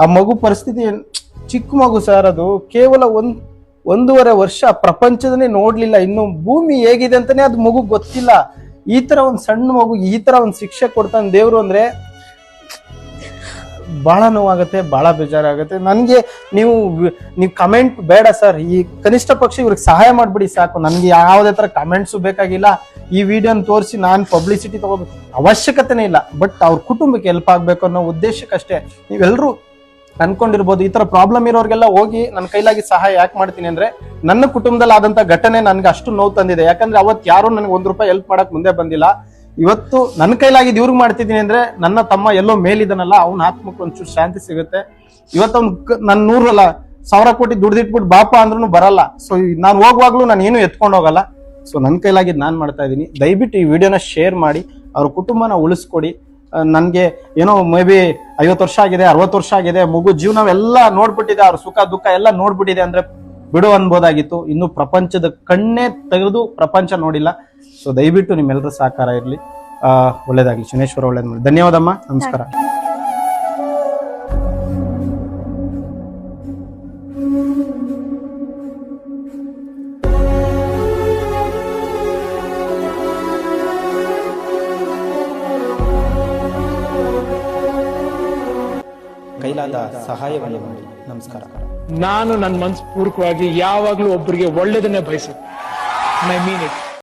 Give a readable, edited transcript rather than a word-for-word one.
ಆ ಮಗು ಪರಿಸ್ಥಿತಿ ಚಿಕ್ಕ ಮಗು ಸರ್, ಅದು ಕೇವಲ 1.5 ವರ್ಷ, ಪ್ರಪಂಚದನ್ನೇ ನೋಡ್ಲಿಲ್ಲ, ಇನ್ನು ಭೂಮಿ ಹೇಗಿದೆ ಅಂತಾನೆ ಅದು ಮಗು ಗೊತ್ತಿಲ್ಲ. ಈ ತರ ಒಂದ್ ಸಣ್ಣ ಮಗು ಈ ತರ ಒಂದ್ ಶಿಕ್ಷೆ ಕೊಡ್ತಾನೆ ದೇವ್ರು ಅಂದ್ರೆ ಬಹಳ ನೋವಾಗತ್ತೆ, ಬಹಳ ಬೇಜಾರಾಗತ್ತೆ ನನ್ಗೆ. ನೀವು ಕಮೆಂಟ್ ಬೇಡ ಸರ್, ಈ ಕನಿಷ್ಠ ಪಕ್ಷ ಇವ್ರಿಗೆ ಸಹಾಯ ಮಾಡ್ಬಿಡಿ ಸಾಕು. ನನ್ಗೆ ಯಾವುದೇ ತರ ಕಮೆಂಟ್ಸು ಬೇಕಾಗಿಲ್ಲ. ಈ ವಿಡಿಯೋನ ತೋರಿಸಿ ನಾನು ಪಬ್ಲಿಸಿಟಿ ತಗೋಬೇಕು ಅವಶ್ಯಕತೆನೇ ಇಲ್ಲ. ಬಟ್ ಅವ್ರ ಕುಟುಂಬಕ್ಕೆ ಹೆಲ್ಪ್ ಆಗ್ಬೇಕು ಅನ್ನೋ ಉದ್ದೇಶಕ್ಕಷ್ಟೇ. ನೀವೆಲ್ಲರೂ ಅನ್ಕೊಂಡಿರ್ಬೋದು, ಈ ತರ ಪ್ರಾಬ್ಲಮ್ ಇರೋರ್ಗೆಲ್ಲ ಹೋಗಿ ನನ್ನ ಕೈಲಾಗಿ ಸಹಾಯ ಯಾಕೆ ಮಾಡ್ತೀನಿ ಅಂದ್ರೆ, ನನ್ನ ಕುಟುಂಬದಲ್ಲಿ ಆದಂತ ಘಟನೆ ನನ್ಗೆ ಅಷ್ಟು ನೋವು ತಂದಿದೆ. ಯಾಕಂದ್ರೆ ಅವತ್ತು ಯಾರು ನನಗೆ ₹1 ಹೆಲ್ಪ್ ಮಾಡಕ್ ಮುಂದೆ ಬಂದಿಲ್ಲ. ಇವತ್ತು ನನ್ನ ಕೈಲಾಗಿ ಇವ್ರಿಗೆ ಮಾಡ್ತಿದ್ದೀನಿ ಅಂದ್ರೆ, ನನ್ನ ತಮ್ಮ ಎಲ್ಲೋ ಮೇಲಿದನಲ್ಲ, ಅವ್ನ ಆತ್ಮಕ್ಕೆ ಒಂಚೂರು ಶಾಂತಿ ಸಿಗುತ್ತೆ. ಇವತ್ತು ಅವ್ನು ನನ್ 100,000 ಕೋಟಿ ದುಡ್ದಿಟ್ಬಿಟ್ಟು ಬಾಪ ಅಂದ್ರೂ ಬರಲ್ಲ. ಸೊ ನಾನು ಹೋಗುವಾಗ್ಲೂ ನಾನು ಏನು ಎತ್ಕೊಂಡು ಹೋಗಲ್ಲ. ಸೊ ನನ್ನ ಕೈಲಾಗಿ ನಾನ್ ಮಾಡ್ತಾ ಇದ್ದೀನಿ. ದಯವಿಟ್ಟು ಈ ವಿಡಿಯೋನ ಶೇರ್ ಮಾಡಿ, ಅವ್ರ ಕುಟುಂಬನ ಉಳಿಸ್ಕೊಡಿ. ನನ್ಗೆ ಏನೋ ಮೇ ಬಿ 50 ವರ್ಷ ಆಗಿದೆ, 60 ವರ್ಷ ಆಗಿದೆ, ಮಗು ಜೀವನವೆಲ್ಲ ನೋಡ್ಬಿಟ್ಟಿದೆ, ಅವ್ರ ಸುಖ ದುಃಖ ಎಲ್ಲ ನೋಡ್ಬಿಟ್ಟಿದೆ ಅಂದ್ರೆ ಬಿಡು ಅನ್ಬೋದಾಗಿತ್ತು. ಇನ್ನು ಪ್ರಪಂಚದ ಕಣ್ಣೇ ತೆಗೆದು ಪ್ರಪಂಚ ನೋಡಿಲ್ಲ. ಸೊ ದಯವಿಟ್ಟು ನಿಮ್ಮೆಲ್ಲರ ಸಹಕಾರ ಇರಲಿ. ಒಳ್ಳೇದಾಗ್ಲಿ. ಶನೇಶ್ವರ ಒಳ್ಳೇದ್ ಮಾಡಿ. ಧನ್ಯವಾದಮ್ಮ. ನಮಸ್ಕಾರ. ಕೈಲಾದ ಸಹಾಯವನ್ನು ಮಾಡಿ. ನಮಸ್ಕಾರ. ನಾನು ನನ್ನ ಮನಸ್ಪೂರ್ವಕವಾಗಿ ಯಾವಾಗ್ಲೂ ಒಬ್ಬರಿಗೆ ಒಳ್ಳೇದನ್ನೇ ಬಯಸುತ್ತೆ. I mean it.